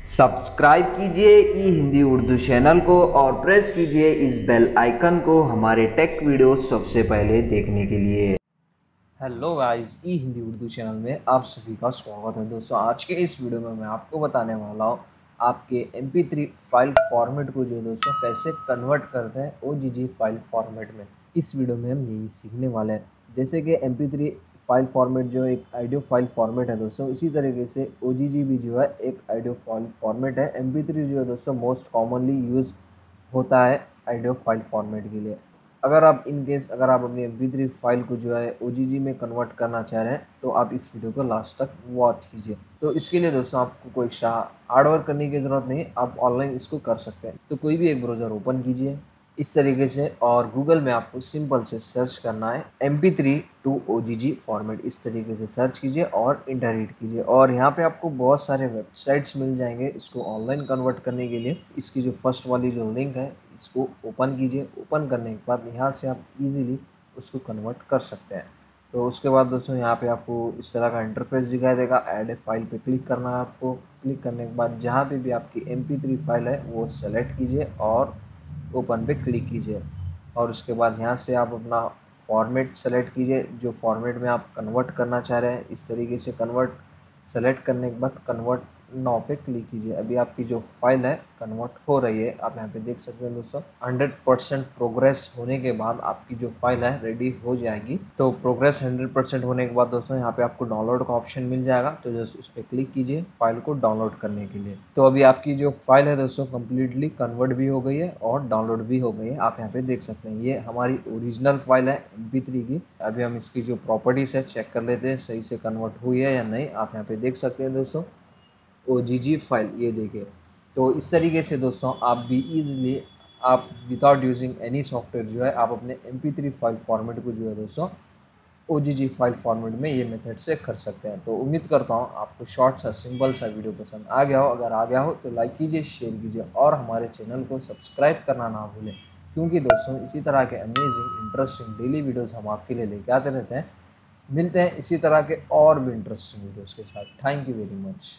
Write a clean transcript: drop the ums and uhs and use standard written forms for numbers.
Subscribe कीजिए ई Hindi Urdu channel को और प्रेस कीजिए इस बेल आइकन को हमारे टेक वीडियो सबसे पहले देखने के लिए। हेलो गाइस, ई हिंदी उर्दू चैनल में आप सभी का स्वागत है। दोस्तों, आज के इस वीडियो में मैं आपको बताने वाला हूँ आपके MP3 फाइल फॉर्मेट को जो दोस्तों कैसे कन्वर्ट करते हैं OGG फाइल फॉर्मेट में। इस वीडियो में हम यही सीखने वाले हैं। जैसे कि MP3 फाइल फॉर्मेट जो एक ऑडियो फाइल फॉर्मेट है दोस्तों, इसी तरीके से OGG भी जो है एक ऑडियो फाइल फॉर्मेट है। MP3 जो है दोस्तों मोस्ट कॉमनली यूज़ होता है ऑडियो फाइल फॉर्मेट के लिए। अगर आप अगर आप अपनी MP3 फाइल को जो है OGG में कन्वर्ट करना चाह रहे हैं तो आप इस वीडियो को लास्ट तक वॉच कीजिए। तो इसके लिए दोस्तों आपको कोई एक्स्ट्रा हार्डवर्क करने की ज़रूरत नहीं, आप ऑनलाइन इसको कर सकते हैं। तो कोई भी एक ब्राउज़र ओपन कीजिए इस तरीके से, और गूगल में आपको सिंपल से सर्च करना है MP3 टू OGG फॉर्मेट। इस तरीके से सर्च कीजिए और इंटर हिट कीजिए, और यहाँ पे आपको बहुत सारे वेबसाइट्स मिल जाएंगे इसको ऑनलाइन कन्वर्ट करने के लिए। इसकी जो फर्स्ट वाली जो लिंक है इसको ओपन कीजिए। ओपन करने के बाद यहाँ से आप इजीली उसको कन्वर्ट कर सकते हैं। तो उसके बाद दोस्तों यहाँ पे आपको इस तरह का इंटरफेस दिखाई देगा। ऐड ए फाइल पे क्लिक करना है आपको। क्लिक करने के बाद जहाँ पे भी आपकी MP3 फाइल है वो सेलेक्ट कीजिए और ओपन पे क्लिक कीजिए। और उसके बाद यहाँ से आप अपना फॉर्मेट सेलेक्ट कीजिए जो फॉर्मेट में आप कन्वर्ट करना चाह रहे हैं। इस तरीके से कन्वर्ट सेलेक्ट करने के बाद कन्वर्ट नाउ पे क्लिक कीजिए। अभी आपकी जो फाइल है कन्वर्ट हो रही है, आप यहाँ पे देख सकते हैं दोस्तों। 100% प्रोग्रेस होने के बाद आपकी जो फाइल है रेडी हो जाएगी। तो प्रोग्रेस 100% होने के बाद दोस्तों यहाँ पे आपको डाउनलोड का ऑप्शन मिल जाएगा, तो जस्ट उस पर क्लिक कीजिए फाइल को डाउनलोड करने के लिए। तो अभी आपकी जो फाइल है दोस्तों कम्प्लीटली कन्वर्ट भी हो गई है और डाउनलोड भी हो गई है। आप यहाँ पे देख सकते हैं ये हमारी ओरिजिनल फाइल है MP3 की। अभी हम इसकी जो प्रॉपर्टीज है चेक कर लेते हैं सही से कन्वर्ट हुई है या नहीं। आप यहाँ पे देख सकते हैं दोस्तों OGG फाइल, ये देखिए। तो इस तरीके से दोस्तों आप भी इजीली आप विदाउट यूजिंग एनी सॉफ्टवेयर जो है आप अपने MP3 फाइल फॉर्मेट को जो है दोस्तों OGG फाइल फॉर्मेट में ये मेथड से कर सकते हैं। तो उम्मीद करता हूँ आपको शॉर्ट सा सिंपल सा वीडियो पसंद आ गया हो। अगर आ गया हो तो लाइक कीजिए, शेयर कीजिए और हमारे चैनल को सब्सक्राइब करना ना भूलें, क्योंकि दोस्तों इसी तरह के अमेजिंग इंटरेस्टिंग डेली वीडियोज़ हम आपके लिए लेके आते रहते हैं। मिलते हैं इसी तरह के और भी इंटरेस्टिंग वीडियोज़ के साथ। Thank you very much.